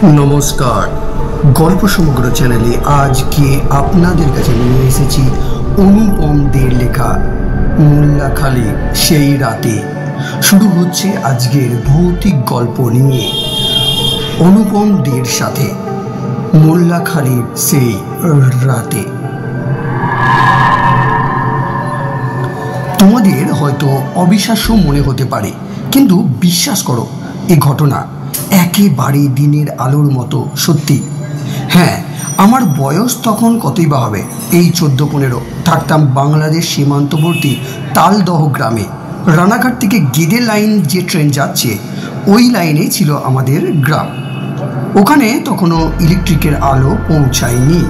নমস্কার। গল্প সমগ্র চ্যানেলে আজকে আপনাদের কাছে নিয়ে এসেছি অনুপম দের লেখা মোল্লাখালী সেই রাতে। শুরু হচ্ছে আজকের ভৌতিক গল্প নিয়ে অনুপম দের সাথে মোল্লাখালীর সেই রাতে। তোমাদের হয়তো অবিশ্বাস্য মনে হতে পারে, কিন্তু বিশ্বাস করো, এই ঘটনা একেবারে দিনের আলোর মতো সত্যি। হ্যাঁ, আমার বয়স তখন কতই বা হবে, এই 14-15। থাকতাম বাংলাদেশ সীমান্তবর্তী তালদহ গ্রামে। রানাঘাট থেকে গেদে লাইন যে ট্রেন যাচ্ছে, ওই লাইনে ছিল আমাদের গ্রাম। ওখানে তখনও ইলেকট্রিকের আলো পৌঁছায়নি।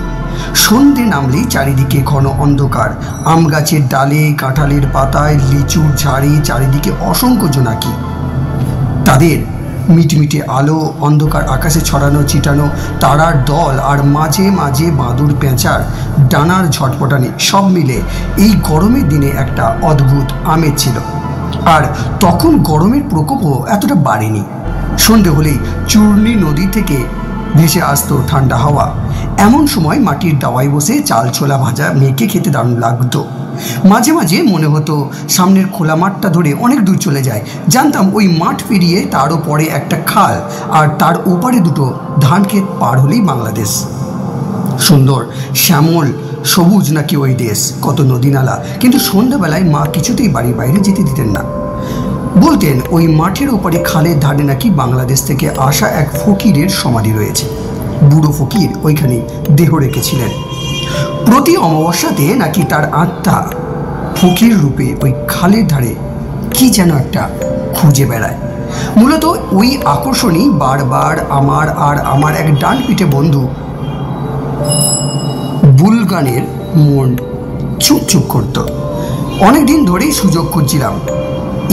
সন্ধে নামলেই চারিদিকে ঘন অন্ধকার। আম গাছের ডালে, কাঁঠালের পাতায়, লিচুর ঝাড়ে চারিদিকে অসংখ্য জোনাকি। তাদের মিটমিটে আলো, অন্ধকার আকাশে ছড়ানো ছিটানো তারার দল, আর মাঝে মাঝে বাদুড় পেঁচার ডানার ঝটপটানি, সব মিলে এই গরমের দিনে একটা অদ্ভুত আমেজ ছিল। আর তখন গরমের প্রকোপও এতটা বাড়েনি। সন্ধে হলেই চূর্ণী নদী থেকে ভেসে আসতো ঠান্ডা হাওয়া। এমন সময় মাটির দাওয়ায় বসে চাল ছোলা ভাজা মেখে খেতে দারুণ লাগতো। মাঝে মাঝে মনে হতো সামনের খোলা মাঠটা ধরে অনেক দূর চলে যায়। জানতাম ওই মাঠ পেরিয়ে তারও পরে একটা খাল, আর তার ওপারে দুটো ধান ক্ষেত পার হলেই বাংলাদেশ। সুন্দর শ্যামল সবুজ নাকি ওই দেশ, কত নদী নালা। কিন্তু সন্ধ্যাবেলায় মা কিছুতেই বাড়ির বাইরে যেতে দিতেন না। বলতেন ওই মাঠের ওপারে খালের ধারে নাকি বাংলাদেশ থেকে আসা এক ফকিরের সমাধি রয়েছে। বুড়ো ফকির ওইখানে দেহ রেখেছিলেন। প্রতি অমাবস্যাতে নাকি তার আত্মা ফকির রূপে ওই খালের ধারে কি যেন একটা খুঁজে বেড়ায়। মূলত ওই আকর্ষণই বারবার আমার এক ডান পিঠে বন্ধু বুলগানের মন চুপচুপ করত। অনেকদিন ধরেই সুযোগ খুঁজছিলাম।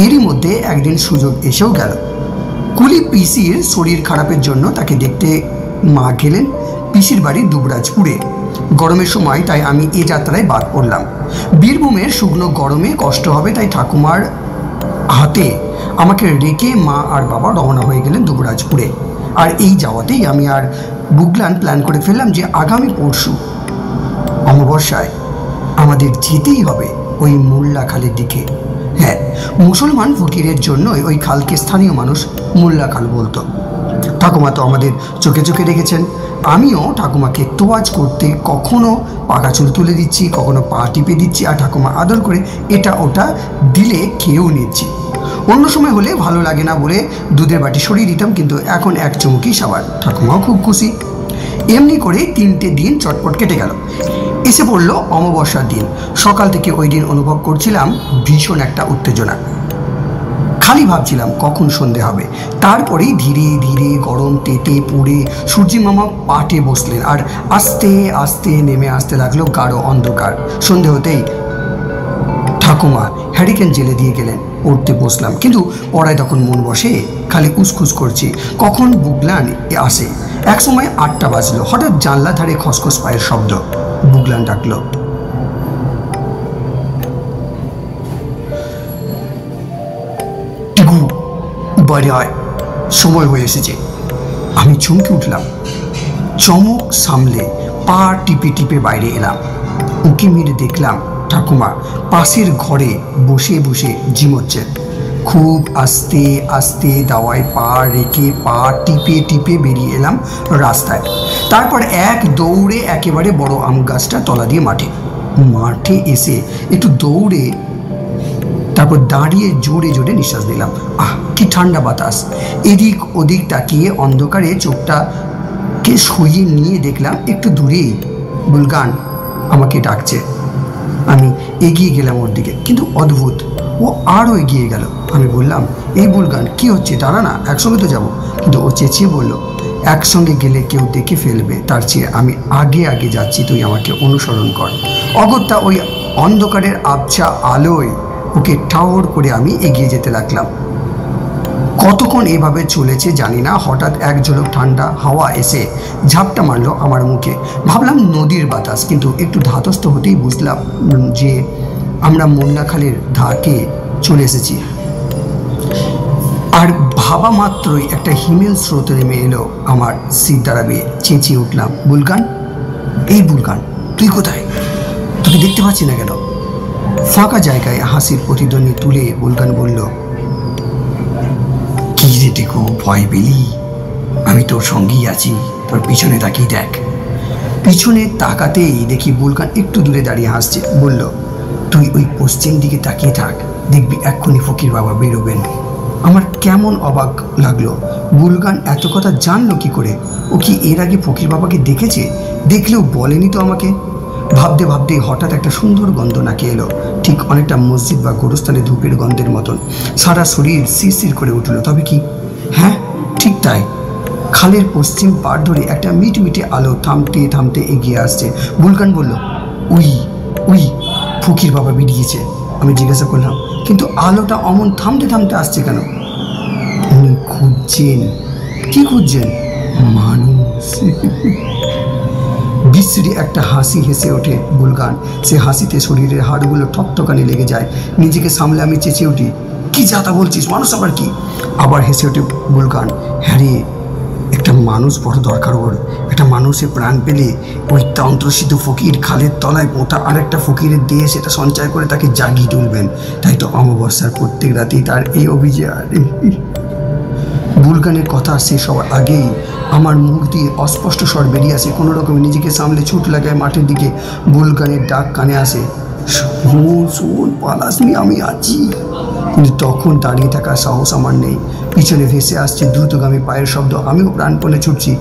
এরই মধ্যে একদিন সুযোগ এসেও গেল। কুলি পিসির শরীর খারাপের জন্য তাকে দেখতে মা গেলেন পিসির বাড়ি দুবরাজপুরে। গরমের সময়, তাই আমি এ যাত্রায় বাদ পড়লাম। বীরভূমের শুকনো গরমে কষ্ট হবে, তাই ঠাকুমার হাতে আমাকে রেখে মা আর বাবা রওনা হয়ে গেলেন দুবরাজপুরে। আর এই যাওয়াতেই আমি আর বুগলান প্ল্যান করে ফেললাম যে আগামী পরশু অমাবস্যায় আমাদের যেতেই হবে ওই মোল্লাখালের দিকে। হ্যাঁ, মুসলমান ফকিরের জন্যই ওই খালকে স্থানীয় মানুষ মোল্লাখাল বলতো। ঠাকুমা তো আমাদের চোখে চোখে রেখেছেন। আমিও ঠাকুমাকে তোয়াজ করতে কখনো পাকা চুল তুলে দিচ্ছি, কখনো পা টিপে দিচ্ছি, আর ঠাকুমা আদর করে এটা ওটা দিলে খেয়েও নিচ্ছি। অন্য সময় হলে ভালো লাগে না বলে দুধের বাটি সরিয়ে দিতাম, কিন্তু এখন এক চুমুকি সাবার। ঠাকুমাও খুব খুশি। এমনি করে 3টে দিন চটপট কেটে গেল। এসে পড়ল অমাবস্যার দিন। সকাল থেকে ওই দিন অনুভব করছিলাম ভীষণ একটা উত্তেজনা। খালি ভাবছিলাম কখন সন্ধে হবে। তারপরেই ধীরে ধীরে গরম তেতে পুড়ে সূর্যি মামা পাটে বসলেন, আর আস্তে আস্তে নেমে আসতে লাগলো গাঢ় অন্ধকার। সন্ধে হতেই ঠাকুমা হ্যারিকেন জেলে দিয়ে গেলেন। পড়তে বসলাম, কিন্তু পড়ায় তখন মন বসে, খালি উসখুস করছি কখন বুগলান আসে। এক সময় 8টা বাজলো। হঠাৎ জানলা ধারে খসখস পায়ের শব্দ। বুগলান ডাকলো, টিকু বাইরে আয়, সময় হয়ে এসেছে। আমি চমকে উঠলাম। চমক সামলে পা টিপে টিপে বাইরে এলাম। উঁকি মেরে দেখলাম ঠাকুমা পাশের ঘরে বসে বসে ঝিমোচ্ছেন। খুব আস্তে আস্তে দাওয়ায় পা রেখে পা টিপে টিপে বেরিয়ে এলাম রাস্তায়। তারপর এক দৌড়ে একেবারে বড় আম গাছটা তলা দিয়ে মাঠে এসে একটু দৌড়ে তারপর দাঁড়িয়ে জোরে জোরে নিঃশ্বাস দিলাম। কি ঠান্ডা বাতাস। এদিক ওদিক তাকিয়ে অন্ধকারে চোখটাকে সইয়ে নিয়ে দেখলাম একটু দূরেই বুলগান আমাকে ডাকছে। আমি এগিয়ে গেলাম ওর দিকে, কিন্তু অদ্ভুত, ও আরও এগিয়ে গেল। আমি বললাম, এই বুলগান কি হচ্ছে, দাঁড়া না, একসঙ্গে তো যাবো। কিন্তু ও চেঁচিয়ে বলল, একসঙ্গে গেলে কেউ দেখে ফেলবে, তার চেয়ে আমি আগে আগে যাচ্ছি, তুই আমাকে অনুসরণ কর। অগত্যা ওই অন্ধকারের আবছা আলোয় ওকে ঠাউর করে আমি এগিয়ে যেতে লাগলাম। কতক্ষণ এভাবে চলেছে জানি না। হঠাৎ এক ঝলক ঠান্ডা হাওয়া এসে ঝাপটা মারলো আমার মুখে। ভাবলাম নদীর বাতাস, কিন্তু একটু ধাতস্থ হতেই বুঝলাম যে আমরা মোল্লাখালের ধাকে চলে এসেছি। আর ভাবা মাত্রই একটা হিমেল স্রোত নেমে এলো আমার সিট দাঁড়াবে। চেঁচিয়ে উঠলাম, বুলগান, এই বুলগান, তুই কোথায়? তোকে দেখতে পাচ্ছি না কেন? ফাঁকা জায়গায় হাসির প্রতিধ্বনি তুলে বুলগান বলল, কি রে টেকো, ভয় পেলি? আমি তোর সঙ্গেই আছি, তোর পিছনে তাকিয়ে দেখ। পিছনে তাকাতেই দেখি বুলগান একটু দূরে দাঁড়িয়ে হাসছে। বলল, তুই ওই পশ্চিম দিকে তাকিয়ে থাক, দেখবি এক্ষুনি ফকির বাবা বেরোবেন। আমার কেমন অবাক লাগলো, বুলগান এত কথা জানলো কি করে? ও কি এর আগে ফকির বাবাকে দেখেছে? দেখলেও বলেনি তো আমাকে। ভাবতে ভাবতে হঠাৎ একটা সুন্দর গন্ধ নাকে এলো, ঠিক অনেকটা মসজিদ বা গোরস্থানে ধূপের গন্ধের মতন। সারা শরীর শিরশির করে উঠল। তবে কি? হ্যাঁ, ঠিক তাই। খালের পশ্চিম পাড় ধরে একটা মিটমিটে আলো থামতে থামতে এগিয়ে আসছে। বুলগান বলল, উই উই, ফকির বাবা বেরিয়েছে। আমি জিজ্ঞাসা করলাম, কিন্তু আলোটা অমন থামতে থামতে আসছে কেন? উনি খুঁজছেন। কি খুঁজছেন? মানুষ। বিশ্রী একটা হাসি হেসে ওঠে বুলগান। সে হাসিতে শরীরের হাড়গুলো ঠকঠকানি লেগে যায়। নিজেকে সামলে আমি চেঁচিয়ে উঠি, কি যাতা বলছিস? মানুষ আবার কি? আবার হেসে ওঠে বুলগান, হ্যাঁ রে, একটা মানুষ বড় দরকার ওর। একটা মানুষের প্রাণ পেলে ওই তন্ত্রসিদ্ধ ফকির খালের তলায় পোঁতা আর একটা ফকিরের দেহে সেটা সঞ্চয় করে তাকে জাগিয়ে তুলবেন। তাই তো অমাবস্যার প্রত্যেক রাতেই তার এই অভিযান। বুলগানের কথা শেষ হওয়ার আগেই আমার মুখ দিয়ে অস্পষ্ট স্বর বেরিয়ে আসে। কোনো রকমে নিজেকে সামলে ছুট লাগায় মাঠের দিকে। বুলগানের ডাক কানে আসে, শোন শোন, পালাসনি, আমি আছি। কিন্তু তখন দাঁড়িয়ে থাকার সাহস আমার নেই। পিছনে ভেসে আসছে দ্রুতগামী পায়ের শব্দ। আমিও প্রাণপণে ছুটছি।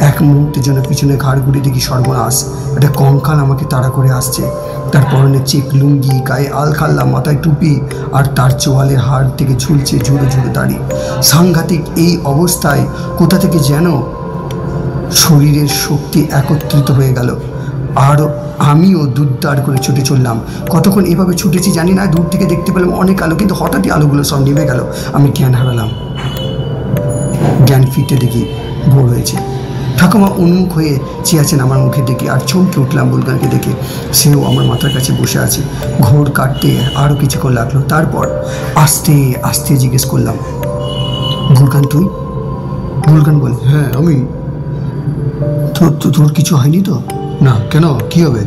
এক মুহূর্তের জন্য পিছনে ঘাড় ঘুরে দেখি সর্বনাশ, একটা কঙ্কাল আমাকে তাড়া করে আসছে। তার পরনে চেক লুঙ্গি, গায়ে আলখাল্লা, মাথায় টুপি, আর তার চোয়ালের হাড় থেকে ঝুলছে ঝুড়ো ঝুড়ো দাড়ি। সাংঘাতিক এই অবস্থায় কোথা থেকে যেন শরীরের শক্তি একত্রিত হয়ে গেল, আর আমিও দুধদার করে ছুটে চললাম। কতক্ষণ এভাবে ছুটেছি জানি না। দূর থেকে দেখতে পেলাম অনেক আলো, কিন্তু হঠাৎই আলোগুলো সব নেমে গেল। আমি জ্ঞান হারালাম। জ্ঞান ফিরতে দেখি ভোর হয়েছে। ঠাকুমা উন্মুখ হয়ে চেয়ে আছেন আমার মুখের দিকে, আর চমকে উঠলাম বুলগানকে দেখে। সেও আমার মাথার কাছে বসে আছে। ঘোর কাটতে আরও কিছুক্ষণ লাগলো। তারপর আস্তে আস্তে জিজ্ঞেস করলাম, বুলগান তুই? বুলগান বলে, হ্যাঁ আমি। তোর কিছু হয়নি তো? না। কেন, কি হবে?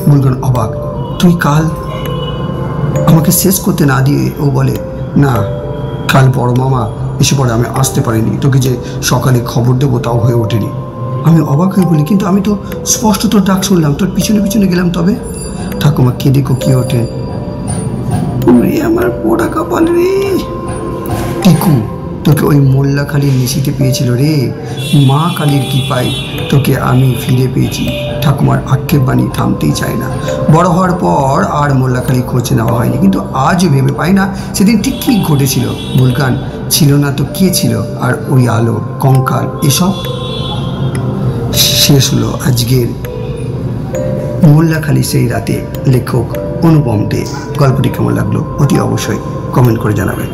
বুলগান অবাক, তুই কাল? আমাকে শেষ করতে না দিয়ে ও বলে, না, কাল বড় মামা এসে পড়ে, আমি আসতে পারিনি। তোকে যে সকালে খবর দেবো তাও হয়ে ওঠেনি। আমি অবাক হয়ে বলি, কিন্তু আমি তো স্পষ্ট তোর ডাক শুনলাম, তোর পিছনে পিছনে গেলাম। তবে? ঠাকুমা কেঁদে কোকিয়ে ওঠে, আমার পোড়া কপাল রে। টিকু তোকে ওই মোল্লাখালীর নিশিতে পেয়েছিল রে। মা কালীর কৃপায় তোকে আমি ফিরে পেয়েছি। ঠাকুমার আক্ষেপ বাণী থামতেই চায় না। বড় হওয়ার পর আর মোল্লাখালী খোঁজ নেওয়া হয়নি, কিন্তু আজও ভেবে পাই না সেদিন ঠিক কী ঘটেছিল। বুলগান ছিল না তো কে ছিল? আর ওই আলো, কঙ্কাল, এসব? শেষ হলো আজকের মোল্লাখালী সেই রাতে। লেখক অনুপম দে। গল্পটি কেমন লাগলো অতি অবশ্যই কমেন্ট করে জানাবেন।